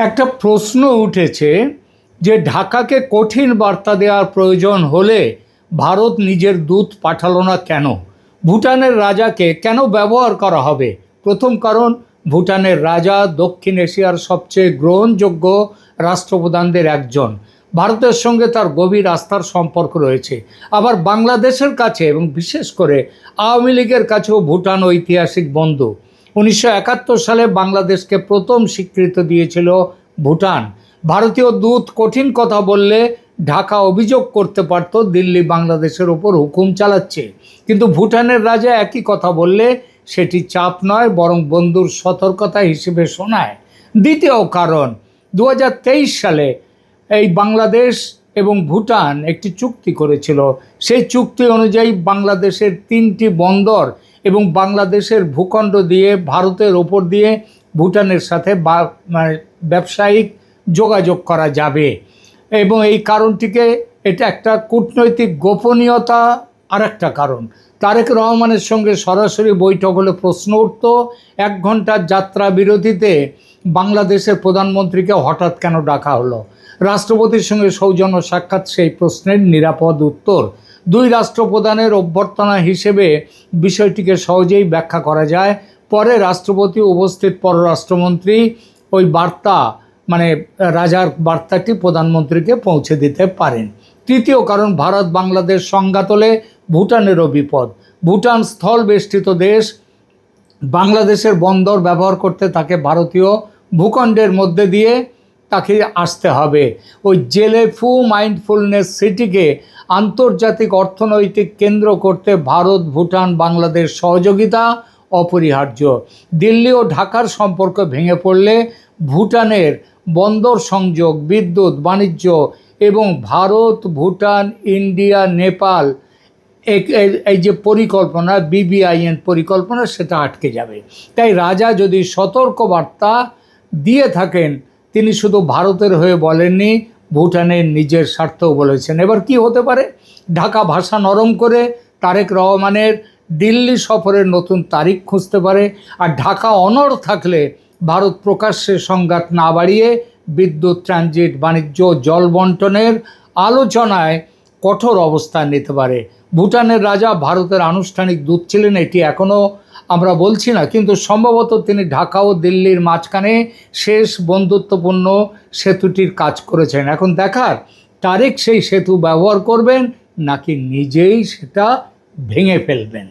একটা প্রশ্ন উঠেছে যে ঢাকাকে কঠিন বার্তা দেওয়ার প্রয়োজন হলে ভারত নিজের দূত পাঠালো না কেন? ভুটানের রাজাকে কেন ব্যবহার করা হবে? প্রথম কারণ, ভুটানের রাজা দক্ষিণ এশিয়ার সবচেয়ে গ্রহণযোগ্য রাষ্ট্রপ্রধানদের একজন। ভারতের সঙ্গে তার গভীর আস্থার সম্পর্ক রয়েছে। আবার বাংলাদেশের কাছে এবং বিশেষ করে আওয়ামী লীগের কাছেও ভুটান ঐতিহাসিক বন্ধু। 1971 সালে বাংলাদেশকে প্রথম স্বীকৃতি দিয়েছিল ভুটান। ভারতীয় দূত কঠিন কথা বললে ঢাকা অভিযোগ করতে পারত দিল্লি বাংলাদেশের ওপর হুকুম চালাচ্ছে, কিন্তু ভুটানের রাজা একই কথা বললে সেটি চাপ নয়, বরং বন্ধুর সতর্কতা হিসেবে শোনায়। দ্বিতীয় কারণ, 2023 সালে এই বাংলাদেশ এবং ভুটান একটি চুক্তি করেছিল। সেই চুক্তি অনুযায়ী বাংলাদেশের 3টি বন্দর এবং বাংলাদেশের ভূখণ্ড দিয়ে ভারতের ওপর দিয়ে ভুটানের সাথে ব্যবসায়িক যোগাযোগ করা যাবে। এবং এই কারণটিকে, এটা একটা কূটনৈতিক গোপনীয়তা। আর একটা কারণ, তারেক রহমানের সঙ্গে সরাসরি বৈঠক হলে প্রশ্ন উঠত, 1 ঘন্টার যাত্রা বিরতিতে বাংলাদেশের প্রধানমন্ত্রীকে হঠাৎ কেন ডাকা হলো? রাষ্ট্রপতির সঙ্গে সৌজন্য সাক্ষাৎ সেই প্রশ্নের নিরাপদ উত্তর। 2 রাষ্ট্রপ্রধানের অভ্যর্থনা হিসেবে বিষয়টিকে সহজেই ব্যাখ্যা করা যায়। পরে রাষ্ট্রপতি উপস্থিত পররাষ্ট্রমন্ত্রী ওই বার্তা, রাজার বার্তাটি প্রধানমন্ত্রীকে পৌঁছে দিতে পারেন। তৃতীয় কারণ, ভারত বাংলাদেশ সংঘাত হলে ভুটানেরও বিপদ। ভুটান স্থল বেষ্টিত দেশ, বাংলাদেশের বন্দর ব্যবহার করতে তাকে ভারতীয় ভূখণ্ডের মধ্যে দিয়ে তাকে আসতে হবে। ওই জেলেফু মাইন্ডফুলনেস সিটিকে আন্তর্জাতিক অর্থনৈতিক কেন্দ্র করতে ভারত, ভুটান, বাংলাদেশ সহযোগিতা অপরিহার্য। দিল্লি ও ঢাকার সম্পর্ক ভেঙে পড়লে ভুটানের বন্দর সংযোগ, বিদ্যুৎ, বাণিজ্য এবং ভারত, ভুটান, ইন্ডিয়া, নেপাল এই যে পরিকল্পনা, BBIN পরিকল্পনা, সেটা আটকে যাবে। তাই রাজা যদি সতর্ক বার্তা দিয়ে থাকেন, তিনি শুধু ভারতের হয়ে বলেননি, ভুটানের নিজের স্বার্থও বলেছেন। এবার কি হতে পারে? ঢাকা ভাষা নরম করে তারেক রহমানের দিল্লি সফরের নতুন তারিখ খুঁজতে পারে। আর ঢাকা অনড় থাকলে ভারত প্রকাশ্যে সংঘাত না বাড়িয়ে বিদ্যুৎ, ট্রানজিট, বাণিজ্য, জল বন্টনের আলোচনায় কঠোর অবস্থান নিতে পারে। ভুটানের রাজা ভারতের আনুষ্ঠানিক দূত ছিলেন, এটি এখনও আমরা বলছি না, কিন্তু সম্ভবত তিনি ঢাকা ও দিল্লির মাঝখানে শেষ বন্ধুত্বপূর্ণ সেতুটির কাজ করেছেন। এখন দেখার, তারেক সেই সেতু ব্যবহার করবেন নাকি নিজেই সেটা ভেঙে ফেলবেন।